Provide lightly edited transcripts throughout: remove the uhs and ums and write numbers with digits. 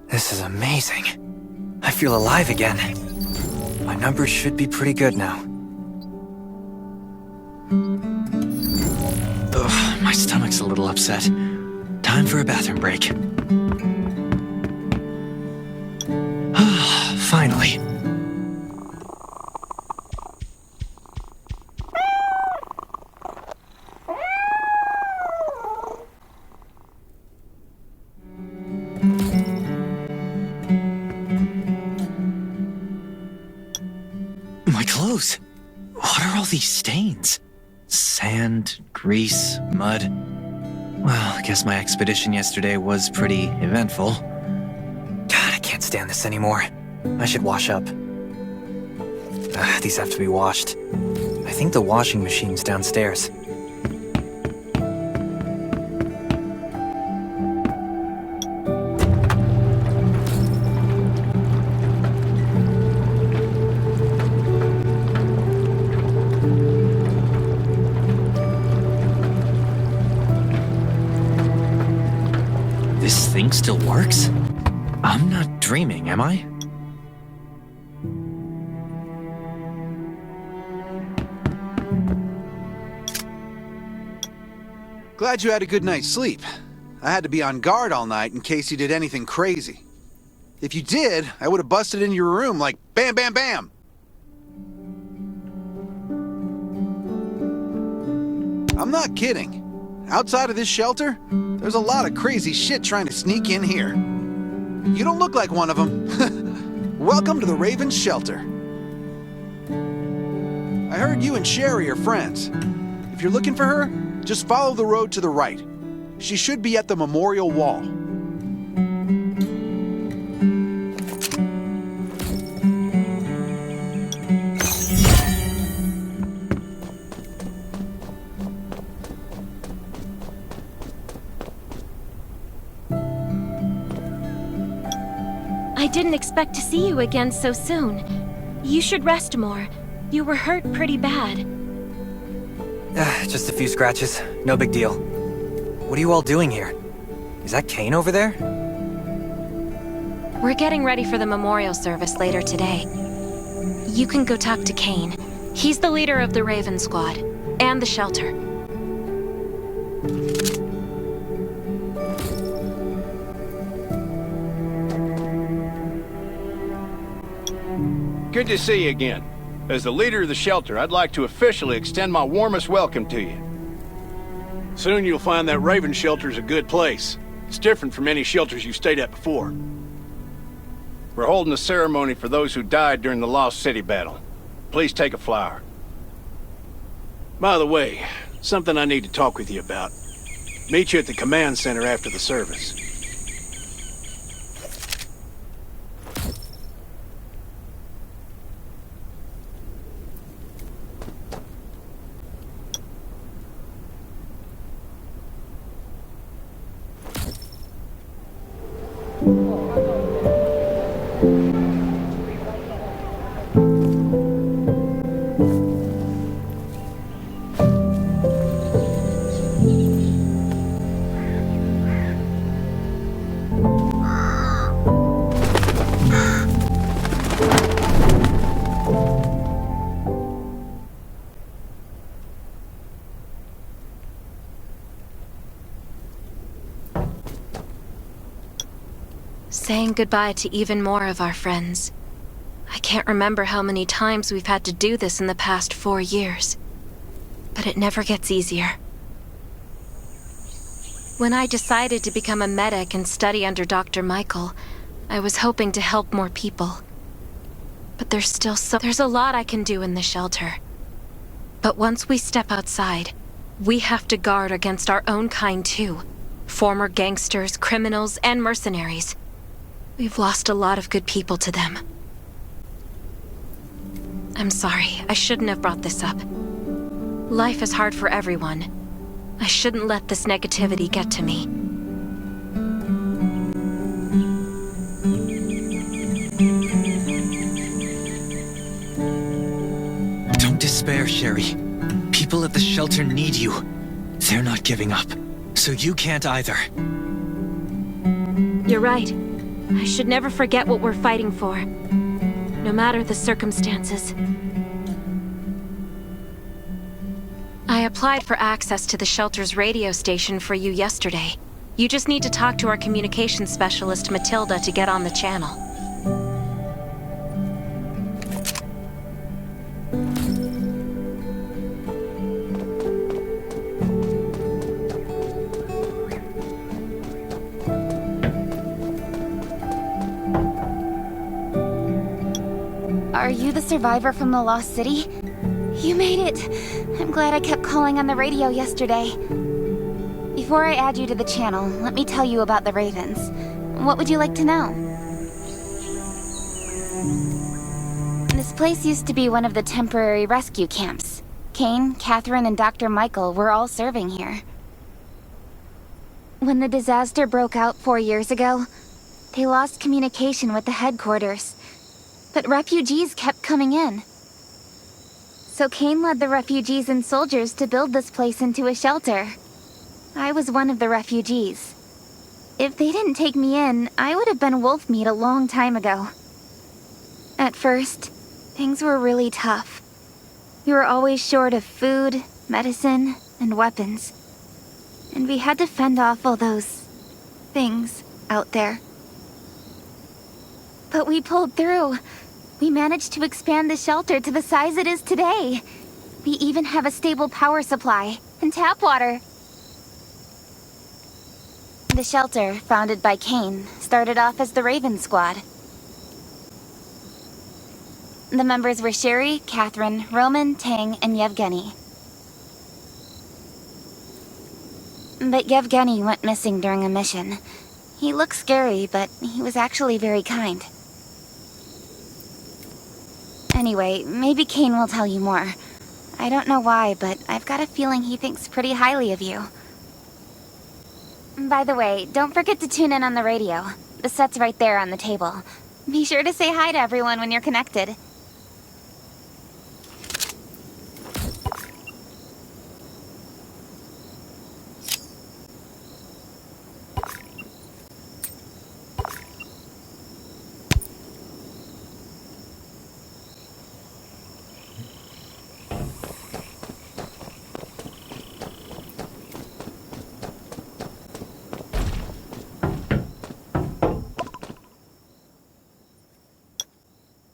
This is amazing. I feel alive again. My numbers should be pretty good now. Ugh, my stomach's a little upset. Time for a bathroom break. Finally. My clothes. What are all these stains? Sand, grease, mud. Well, I guess my expedition yesterday was pretty eventful. God, I can't stand this anymore. I should wash up. These have to be washed. I think the washing machine's downstairs. This thing still works? I'm not dreaming, am I? Glad you had a good night's sleep. I had to be on guard all night in case you did anything crazy. If you did, I would have busted into your room like bam, bam, bam! I'm not kidding. Outside of this shelter, there's a lot of crazy shit trying to sneak in here. You don't look like one of them. Welcome to the Raven's shelter. I heard you and Sherry are friends. If you're looking for her, just follow the road to the right. She should be at the memorial wall. I didn't expect to see you again so soon. You should rest more. You were hurt pretty bad. Just a few scratches. No big deal. What are you all doing here? Is that Kane over there? We're getting ready for the memorial service later today. You can go talk to Kane. He's the leader of the Raven Squad, and the shelter. Good to see you again. As the leader of the shelter, I'd like to officially extend my warmest welcome to you. Soon you'll find that Raven shelter's a good place. It's different from any shelters you've stayed at before. We're holding a ceremony for those who died during the Lost City battle. Please take a flower. By the way, something I need to talk with you about. Meet you at the command center after the service. saying goodbye to even more of our friends. I can't remember how many times we've had to do this in the past 4 years. But it never gets easier. When I decided to become a medic and study under Dr. Michael, I was hoping to help more people. But there's a lot I can do in the shelter. But once we step outside, we have to guard against our own kind too. Former gangsters, criminals, and mercenaries. We've lost a lot of good people to them. I'm sorry, I shouldn't have brought this up. Life is hard for everyone. I shouldn't let this negativity get to me. Don't despair, Sherry. People at the shelter need you. They're not giving up, so you can't either. You're right. I should never forget what we're fighting for, no matter the circumstances. I applied for access to the shelter's radio station for you yesterday. You just need to talk to our communications specialist, Matilda, to get on the channel. Are you the survivor from the Lost City? You made it! I'm glad I kept calling on the radio yesterday. Before I add you to the channel, let me tell you about the Ravens. What would you like to know? This place used to be one of the temporary rescue camps. Kane, Catherine, and Dr. Michael were all serving here. When the disaster broke out 4 years ago, they lost communication with the headquarters. But refugees kept coming in. So Kane led the refugees and soldiers to build this place into a shelter. I was one of the refugees. If they didn't take me in, I would have been wolf meat a long time ago. At first, things were really tough. We were always short of food, medicine, and weapons. And we had to fend off all those things out there. But we pulled through. We managed to expand the shelter to the size it is today. We even have a stable power supply and tap water. The shelter, founded by Kane, started off as the Raven Squad. The members were Sherry, Catherine, Roman, Tang, and Yevgeny. But Yevgeny went missing during a mission. He looked scary, but he was actually very kind. Anyway, maybe Kane will tell you more. I don't know why, but I've got a feeling he thinks pretty highly of you. By the way, don't forget to tune in on the radio. The set's right there on the table. Be sure to say hi to everyone when you're connected.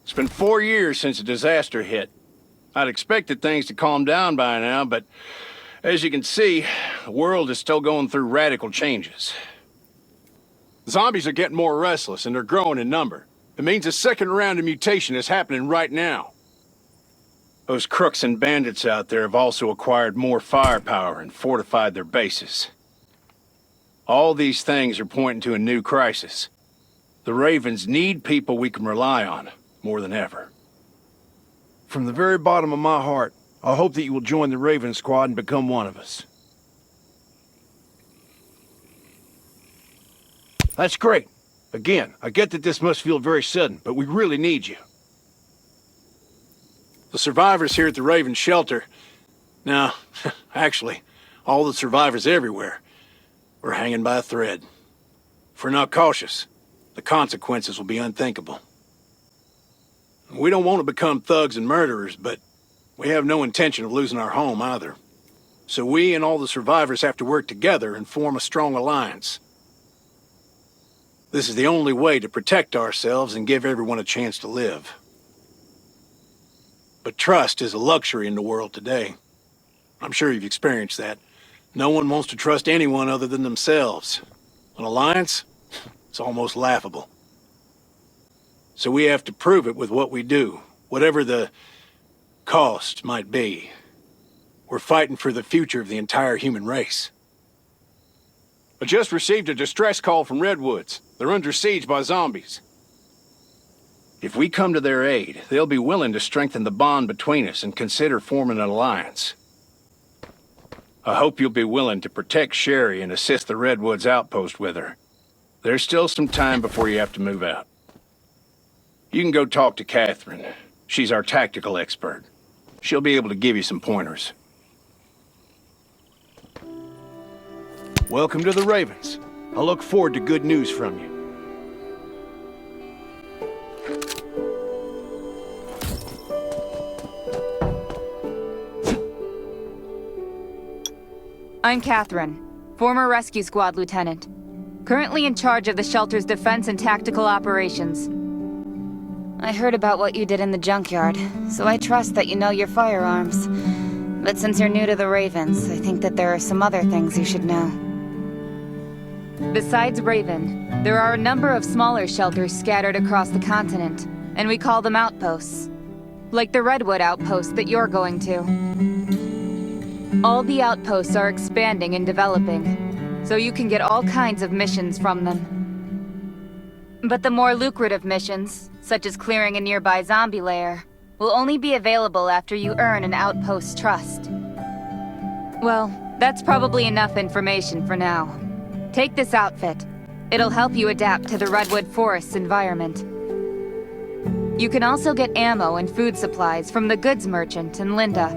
It's been 4 years since the disaster hit. I'd expected things to calm down by now, but as you can see, the world is still going through radical changes. Zombies are getting more restless and they're growing in number. It means a second round of mutation is happening right now. Those crooks and bandits out there have also acquired more firepower and fortified their bases. All these things are pointing to a new crisis. The Ravens need people we can rely on, more than ever. From the very bottom of my heart, I hope that you will join the Raven Squad and become one of us. That's great. Again, I get that this must feel very sudden, but we really need you. The survivors here at the Raven Shelter... No, actually, all the survivors everywhere. We're hanging by a thread. If we're not cautious, the consequences will be unthinkable. We don't want to become thugs and murderers, but we have no intention of losing our home either. So we and all the survivors have to work together and form a strong alliance. This is the only way to protect ourselves and give everyone a chance to live. But trust is a luxury in the world today. I'm sure you've experienced that. No one wants to trust anyone other than themselves. An alliance? It's almost laughable. So we have to prove it with what we do, whatever the cost might be. We're fighting for the future of the entire human race. I just received a distress call from Redwoods. They're under siege by zombies. If we come to their aid, they'll be willing to strengthen the bond between us and consider forming an alliance. I hope you'll be willing to protect Sherry and assist the Redwoods outpost with her. There's still some time before you have to move out. You can go talk to Catherine. She's our tactical expert. She'll be able to give you some pointers. Welcome to the Ravens. I look forward to good news from you. I'm Catherine, former rescue squad lieutenant. Currently in charge of the shelter's defense and tactical operations. I heard about what you did in the junkyard, so I trust that you know your firearms. But since you're new to the Ravens, I think that there are some other things you should know. Besides Raven, there are a number of smaller shelters scattered across the continent, and we call them outposts. Like the Redwood outpost that you're going to. All the outposts are expanding and developing, so you can get all kinds of missions from them. But the more lucrative missions, such as clearing a nearby zombie lair, will only be available after you earn an outpost's trust. Well, that's probably enough information for now. Take this outfit. It'll help you adapt to the Redwood Forest's environment. You can also get ammo and food supplies from the goods merchant and Linda.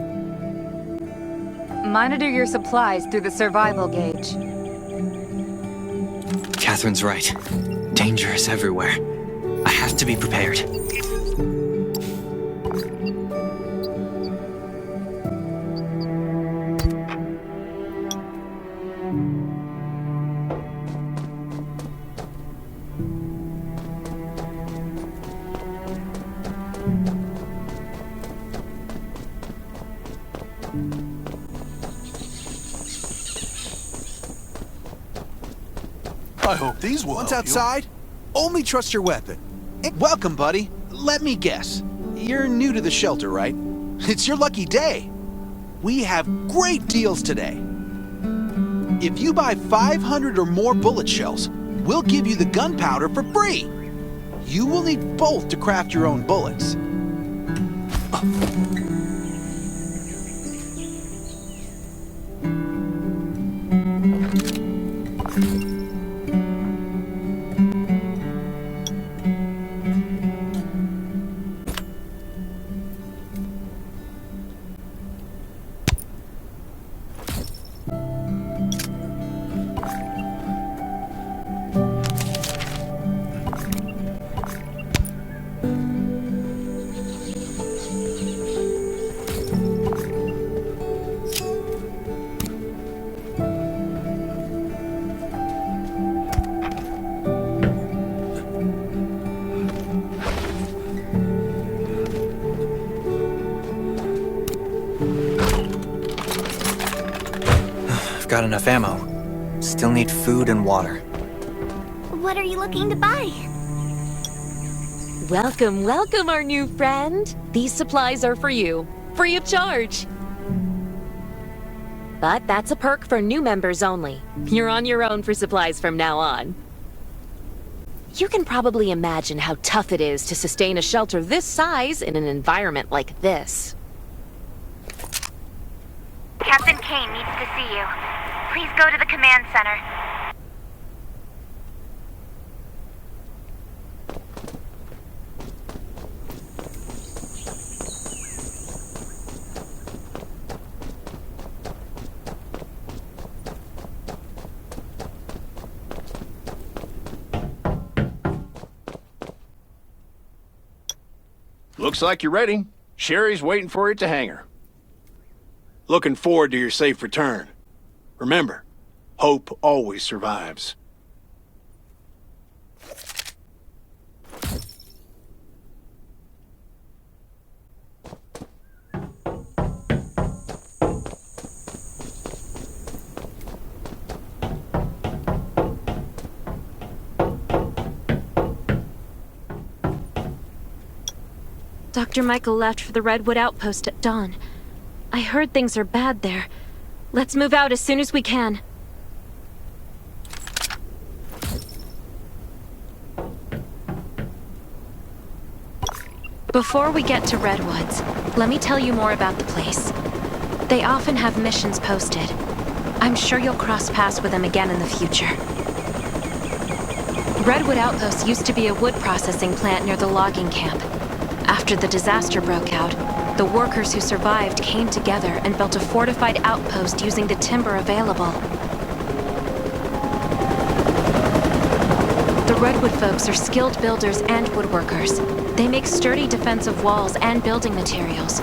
Monitor your supplies through the survival gauge. Catherine's right. Danger is everywhere. I have to be prepared. I hope these will Once help you. outside, only trust your weapon. Welcome, buddy. Let me guess. You're new to the shelter, right? It's your lucky day. We have great deals today. If you buy 500 or more bullet shells, we'll give you the gunpowder for free. You will need both to craft your own bullets. Got enough ammo. Still need food and water. What are you looking to buy? Welcome, welcome, our new friend. These supplies are for you, free of charge. But that's a perk for new members only. You're on your own for supplies from now on. You can probably imagine how tough it is to sustain a shelter this size in an environment like this. Captain Kane needs to see you. Please go to the command center. Looks like you're ready. Sherry's waiting for you at the hangar. Looking forward to your safe return. Remember, hope always survives. Dr. Michael left for the Redwood Outpost at dawn. I heard things are bad there. Let's move out as soon as we can. Before we get to Redwoods, let me tell you more about the place. They often have missions posted. I'm sure you'll cross paths with them again in the future. Redwood Outpost used to be a wood processing plant near the logging camp. After the disaster broke out, the workers who survived came together and built a fortified outpost using the timber available. The Redwood folks are skilled builders and woodworkers. They make sturdy defensive walls and building materials,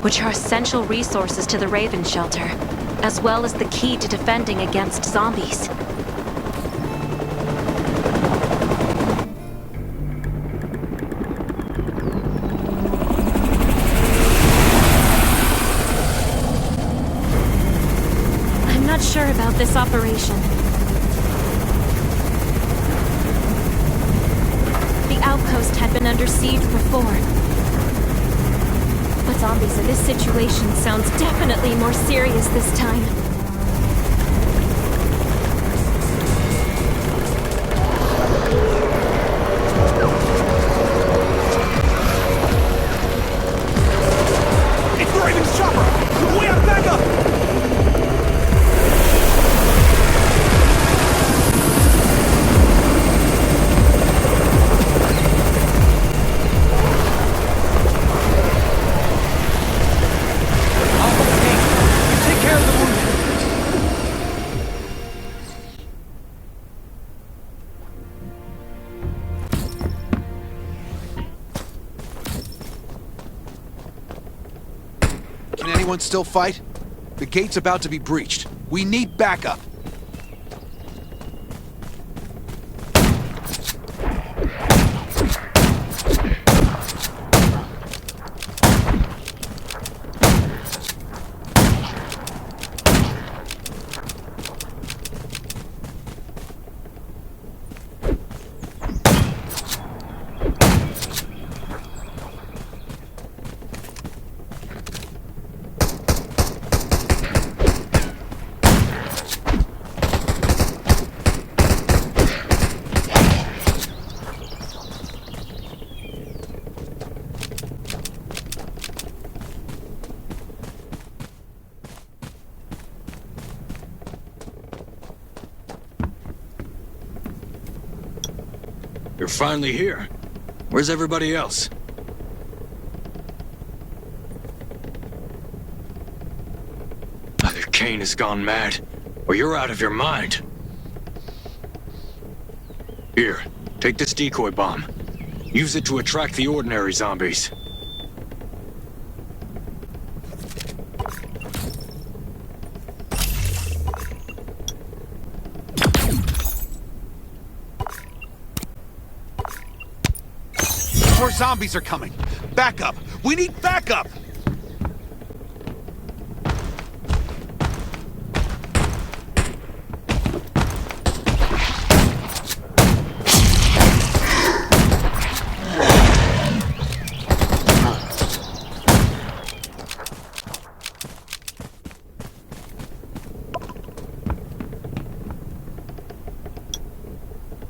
which are essential resources to the Raven Shelter, as well as the key to defending against zombies. Sure about this operation. The outpost had been under siege before. But zombies in this situation sounds definitely more serious this time. It's the Raven's chopper! We have backup! Can anyone still fight? The gate's about to be breached. We need backup. You're finally here. Where's everybody else? Either Kane has gone mad, or you're out of your mind. Here, take this decoy bomb. Use it to attract the ordinary zombies. More zombies are coming. Backup! We need backup!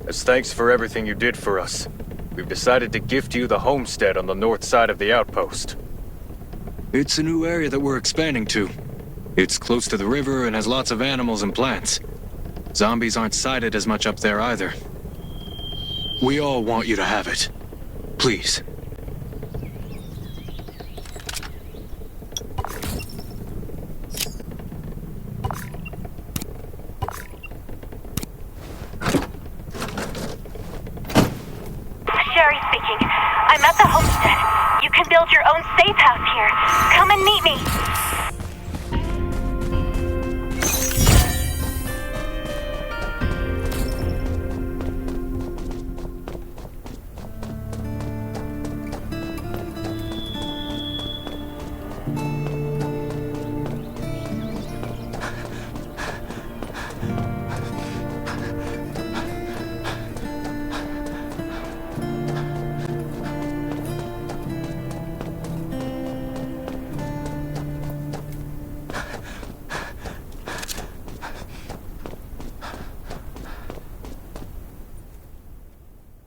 As thanks for everything you did for us, we've decided to gift you the homestead on the north side of the outpost. It's a new area that we're expanding to. It's close to the river and has lots of animals and plants. Zombies aren't sighted as much up there either. We all want you to have it. Please,